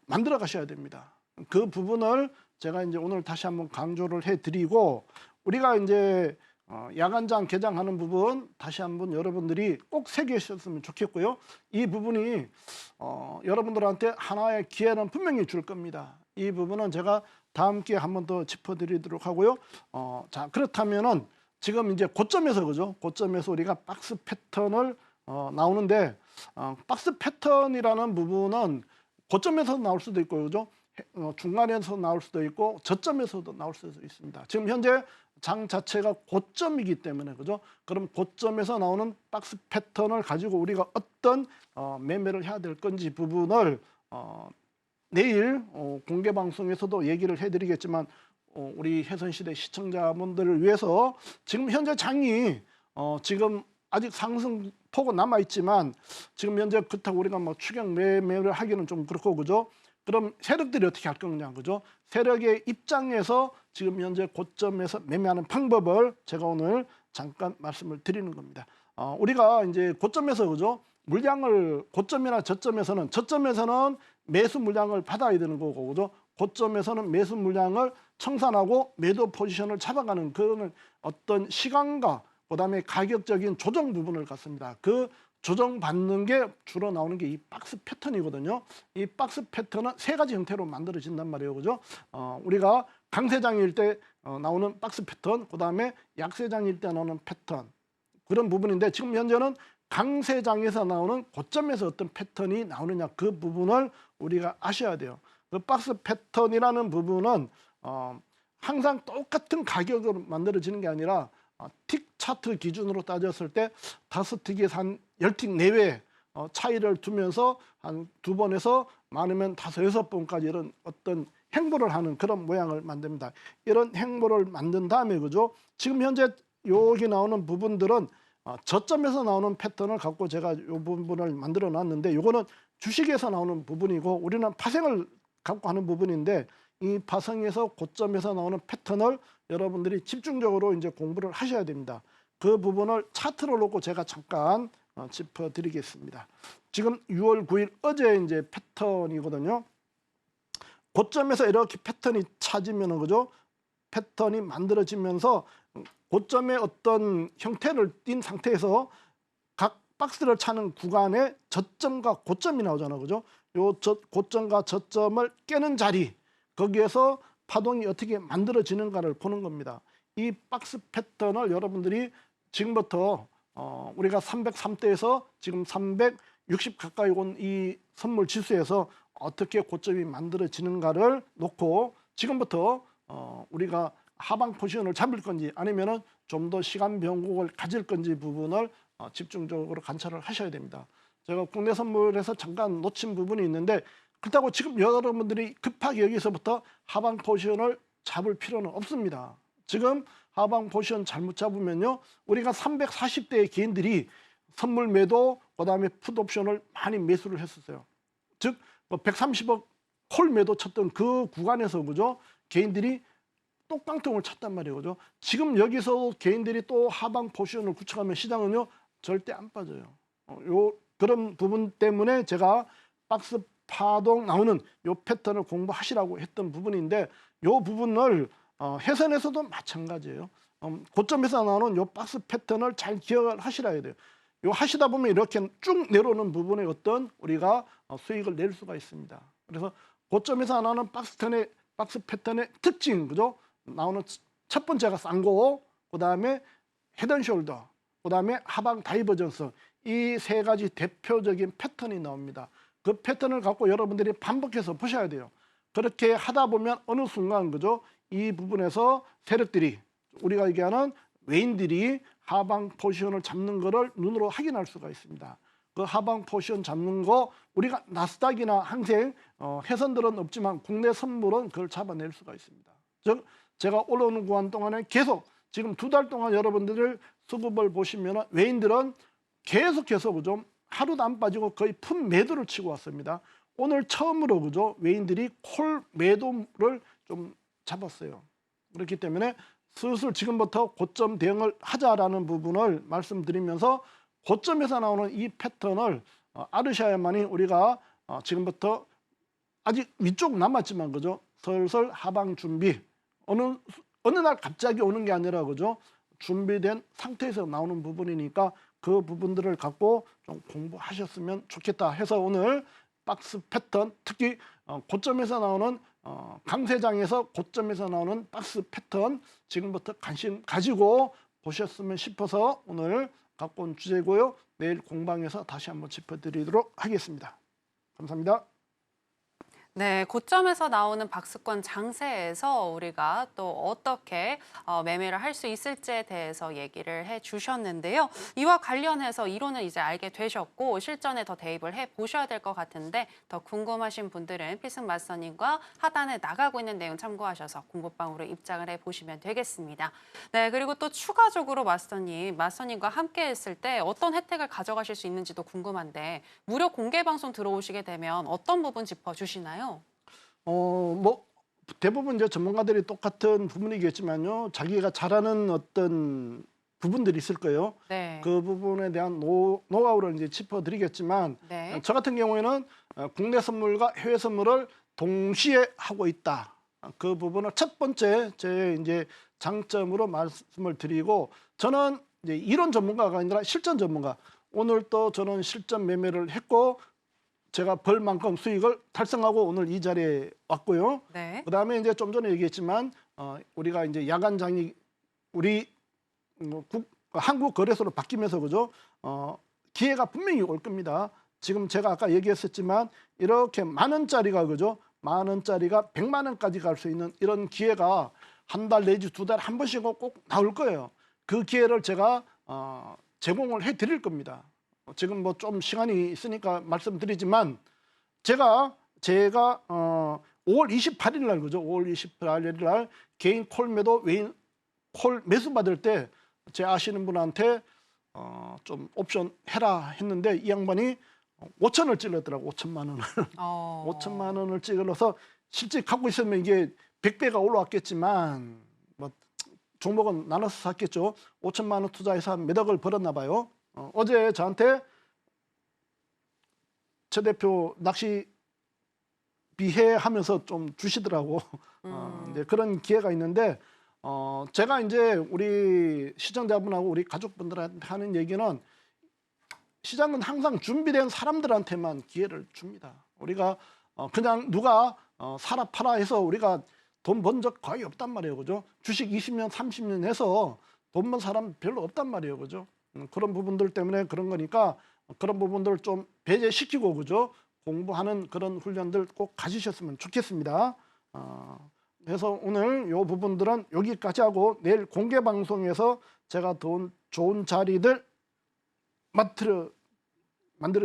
만들어 가셔야 됩니다. 그 부분을 제가 이제 오늘 다시 한번 강조를 해드리고 우리가 이제 야간장 개장하는 부분 다시 한번 여러분들이 꼭 새기셨으면 좋겠고요. 이 부분이 여러분들한테 하나의 기회는 분명히 줄 겁니다. 이 부분은 제가 다음 기회에 한 번 더 짚어드리도록 하고요. 자 그렇다면은 지금 이제 고점에서 그죠? 고점에서 우리가 박스 패턴을 나오는데 박스 패턴이라는 부분은 고점에서 나올 수도 있고 그죠? 중간에서 나올 수도 있고 저점에서도 나올 수도 있습니다. 지금 현재 장 자체가 고점이기 때문에 그죠? 그럼 고점에서 나오는 박스 패턴을 가지고 우리가 어떤 매매를 해야 될 건지 부분을 내일 공개 방송에서도 얘기를 해드리겠지만 우리 해선시대 시청자분들을 위해서 지금 현재 장이 지금 아직 상승폭은 남아 있지만 지금 현재 그렇다고 우리가 뭐 추경 매매를 하기는 좀 그렇고 그죠? 그럼 세력들이 어떻게 할 거냐 그죠? 세력의 입장에서 지금 현재 고점에서 매매하는 방법을 제가 오늘 잠깐 말씀을 드리는 겁니다. 우리가 이제 고점에서 그죠? 물량을 고점이나 저점에서는 매수 물량을 받아야 되는 거고 그죠? 고점에서는 매수 물량을 청산하고 매도 포지션을 잡아가는 그런 어떤 시간과 그다음에 가격적인 조정 부분을 갖습니다. 그 조정받는 게 주로 나오는 게 이 박스 패턴이거든요. 이 박스 패턴은 세 가지 형태로 만들어진단 말이에요. 그죠? 우리가 강세장일 때 나오는 박스 패턴, 그다음에 약세장일 때 나오는 패턴. 그런 부분인데 지금 현재는 강세장에서 나오는 고점에서 어떤 패턴이 나오느냐 그 부분을 우리가 아셔야 돼요. 그 박스 패턴이라는 부분은 항상 똑같은 가격으로 만들어지는 게 아니라 틱 차트 기준으로 따졌을 때 5틱에서 한 10틱 내외 차이를 두면서 한 2번에서 많으면 5, 6번까지 이런 어떤 행보를 하는 그런 모양을 만듭니다. 이런 행보를 만든 다음에 그죠? 지금 현재 여기 나오는 부분들은 저점에서 나오는 패턴을 갖고 제가 이 부분을 만들어 놨는데, 이거는 주식에서 나오는 부분이고 우리는 파생을 갖고 하는 부분인데, 이 파생에서 고점에서 나오는 패턴을 여러분들이 집중적으로 이제 공부를 하셔야 됩니다. 그 부분을 차트로 놓고 제가 잠깐 짚어드리겠습니다. 지금 6월 9일 어제 이제 패턴이거든요. 고점에서 이렇게 패턴이 찾으면은 그죠? 패턴이 만들어지면서 고점의 어떤 형태를 띈 상태에서 각 박스를 차는 구간에 저점과 고점이 나오잖아요. 그죠? 요 고점과 저점을 깨는 자리, 거기에서 파동이 어떻게 만들어지는가를 보는 겁니다. 이 박스 패턴을 여러분들이 지금부터 우리가 303대에서 지금 360 가까이 온 이 선물 지수에서 어떻게 고점이 만들어지는가를 놓고 지금부터 우리가 하방 포지션을 잡을 건지 아니면은 좀 더 시간 변곡을 가질 건지 부분을 집중적으로 관찰을 하셔야 됩니다. 제가 국내 선물에서 잠깐 놓친 부분이 있는데, 그렇다고 지금 여러분들이 급하게 여기서부터 하방 포지션을 잡을 필요는 없습니다. 지금 하방 포지션 잘못 잡으면요, 우리가 340대의 개인들이 선물 매도, 그다음에 풋 옵션을 많이 매수를 했었어요. 즉 130억 콜 매도 쳤던 그 구간에서 그죠, 개인들이 똑깡통을 쳤단 말이에요. 그죠? 지금 여기서 개인들이 또 하방 포지션을 구축하면 시장은요 절대 안 빠져요. 그런 부분 때문에 제가 박스 파동 나오는 요 패턴을 공부하시라고 했던 부분인데, 요 부분을 해선에서도 마찬가지예요. 고점에서 나오는 요 박스 패턴을 잘 기억을 하시라 해야 돼요. 요 하시다 보면 이렇게 쭉 내려오는 부분에 어떤 우리가 수익을 낼 수가 있습니다. 그래서 고점에서 나오는 박스 패턴의 특징, 그죠? 나오는 첫 번째가 쌍고, 그 다음에 헤드앤숄더, 그 다음에 하방 다이버전스, 이 세 가지 대표적인 패턴이 나옵니다. 그 패턴을 갖고 여러분들이 반복해서 보셔야 돼요. 그렇게 하다 보면 어느 순간 그죠, 이 부분에서 세력들이, 우리가 얘기하는 외인들이 하방 포지션을 잡는 거를 눈으로 확인할 수가 있습니다. 그 하방 포지션 잡는 거 우리가 나스닥이나 항생 해선들은 없지만 국내 선물은 그걸 잡아낼 수가 있습니다. 즉 제가 올라오는 구간 동안에 계속 지금 2달 동안 여러분들 수급을 보시면 외인들은 계속해서 그죠, 하루도 안 빠지고 거의 풋 매도를 치고 왔습니다. 오늘 처음으로 그죠, 외인들이 콜 매도를 좀 잡았어요. 그렇기 때문에 슬슬 지금부터 고점 대응을 하자라는 부분을 말씀드리면서, 고점에서 나오는 이 패턴을 알으셔야만이 우리가 지금부터 아직 위쪽 남았지만 그죠, 슬슬 하방 준비, 어느 날 갑자기 오는 게 아니라 그죠, 준비된 상태에서 나오는 부분이니까 그 부분들을 갖고 좀 공부하셨으면 좋겠다 해서 오늘 박스 패턴, 특히 고점에서 나오는 강세장에서 고점에서 나오는 박스 패턴 지금부터 관심 가지고 보셨으면 싶어서 오늘 갖고 온 주제고요. 내일 공방에서 다시 한번 짚어드리도록 하겠습니다. 감사합니다. 네, 고점에서 나오는 박스권 장세에서 우리가 또 어떻게 매매를 할 수 있을지에 대해서 얘기를 해주셨는데요. 이와 관련해서 이론은 이제 알게 되셨고 실전에 더 대입을 해보셔야 될 것 같은데, 더 궁금하신 분들은 필승 마스터님과 하단에 나가고 있는 내용 참고하셔서 공부방으로 입장을 해보시면 되겠습니다. 네, 그리고 또 추가적으로 마스터님과 함께 했을 때 어떤 혜택을 가져가실 수 있는지도 궁금한데, 무료 공개 방송 들어오시게 되면 어떤 부분 짚어주시나요? 뭐 대부분 이제 전문가들이 똑같은 부분이겠지만요, 자기가 잘하는 어떤 부분들이 있을 거예요. 네. 그 부분에 대한 노하우를 이제 짚어드리겠지만, 네. 저 같은 경우에는 국내 선물과 해외 선물을 동시에 하고 있다. 그 부분을 첫 번째 제 이제 장점으로 말씀을 드리고, 저는 이제 이론 전문가가 아니라 실전 전문가. 오늘 또 저는 실전 매매를 했고 제가 벌 만큼 수익을 달성하고 오늘 이 자리에 왔고요. 네. 그다음에 이제 좀 전에 얘기했지만 우리가 이제 야간장이 우리 한국 거래소로 바뀌면서 그죠, 기회가 분명히 올 겁니다. 지금 제가 아까 얘기했었지만 이렇게 10,000원짜리가 그죠, 10,000원짜리가 100만 원까지 갈 수 있는 이런 기회가 한 달 내지 2달에 한 번씩은 꼭 나올 거예요. 그 기회를 제가 제공을 해드릴 겁니다. 지금 뭐 좀 시간이 있으니까 말씀드리지만, 제가 제가 5월 28일 날 그죠? 5월 28일 날 개인 콜 매도 외인 콜 매수 받을 때 제 아시는 분한테 좀 옵션 해라 했는데 이 양반이 5천을 찔렀더라고. 5천만 원을. 5천만 원을 찔러서 실제 갖고 있으면 이게 100배가 올라왔겠지만 뭐 종목은 나눠서 샀겠죠. 5천만 원 투자해서 한 몇 억을 벌었나 봐요. 어제 저한테 최 대표 낚시 비해하면서 좀 주시더라고. 이제 그런 기회가 있는데 제가 이제 우리 시청자분하고 우리 가족분들한테 하는 얘기는 시장은 항상 준비된 사람들한테만 기회를 줍니다. 우리가 그냥 누가 사라 팔아 해서 우리가 돈 번 적 거의 없단 말이에요. 그죠? 주식 20년, 30년 해서 돈 번 사람 별로 없단 말이에요. 그죠? 그런 부분들 때문에 그런 거니까 그런 부분들 좀 배제시키고 그죠? 공부하는 그런 훈련들 꼭 가지셨으면 좋겠습니다. 그래서 오늘 요 부분들은 여기까지 하고 내일 공개 방송에서 제가 더 좋은 자리들 만들어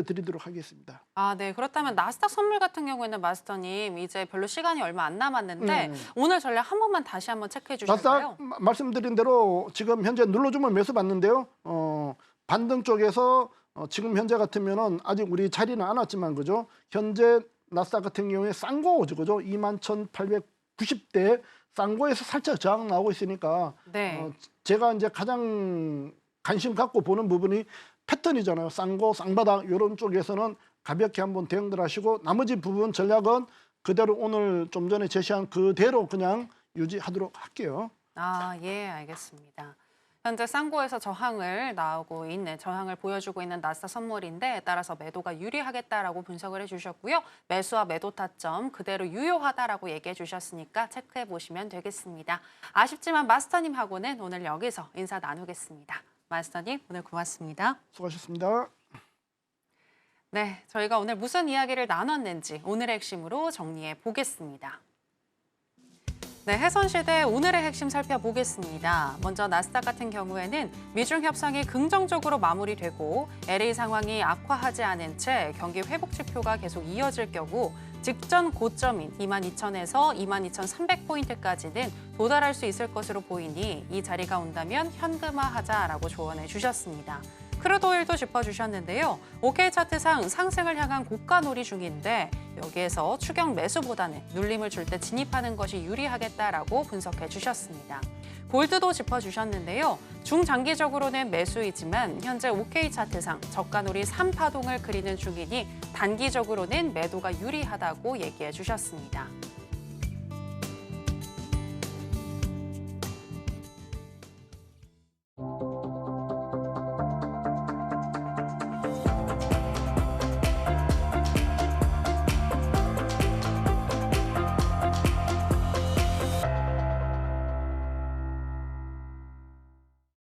드리도록 하겠습니다. 아, 네. 그렇다면 나스닥 선물 같은 경우에는 마스터님 이제 별로 시간이 얼마 안 남았는데 오늘 전략 한 번만 다시 한번 체크해 주실까요? 나스닥 말씀드린 대로 지금 현재 눌러주면 매수 받는데요. 반등 쪽에서 지금 현재 같으면은 아직 우리 자리는 안 왔지만 그죠? 현재 나스닥 같은 경우에 싼거죠, 그죠? 21,890대 싼거에서 살짝 저항 나오고 있으니까 네. 제가 이제 가장 관심 갖고 보는 부분이 패턴이잖아요. 싼거, 쌍바닥 이런 쪽에서는 가볍게 한번 대응들 하시고 나머지 부분 전략은 그대로 오늘 좀 전에 제시한 그대로 그냥 유지하도록 할게요. 아, 예, 알겠습니다. 현재 쌍고에서 저항을 보여주고 있는 나스닥 선물인데 따라서 매도가 유리하겠다라고 분석을 해주셨고요. 매수와 매도 타점 그대로 유효하다라고 얘기해 주셨으니까 체크해 보시면 되겠습니다. 아쉽지만 마스터님하고는 오늘 여기서 인사 나누겠습니다. 마스터님 오늘 고맙습니다. 수고하셨습니다. 네, 저희가 오늘 무슨 이야기를 나눴는지 오늘의 핵심으로 정리해 보겠습니다. 네, 해선시대 오늘의 핵심 살펴보겠습니다. 먼저 나스닥 같은 경우에는 미중 협상이 긍정적으로 마무리되고 LA 상황이 악화하지 않은 채 경기 회복 지표가 계속 이어질 경우 직전 고점인 22,000에서 22,300포인트까지는 도달할 수 있을 것으로 보이니 이 자리가 온다면 현금화하자라고 조언해 주셨습니다. 크루드 오일도 짚어주셨는데요. OK 차트상 상승을 향한 고가 놀이 중인데 여기에서 추격 매수보다는 눌림을 줄 때 진입하는 것이 유리하겠다라고 분석해 주셨습니다. 골드도 짚어주셨는데요. 중장기적으로는 매수이지만 현재 OK 차트상 저가놀이 3파동을 그리는 중이니 단기적으로는 매도가 유리하다고 얘기해 주셨습니다.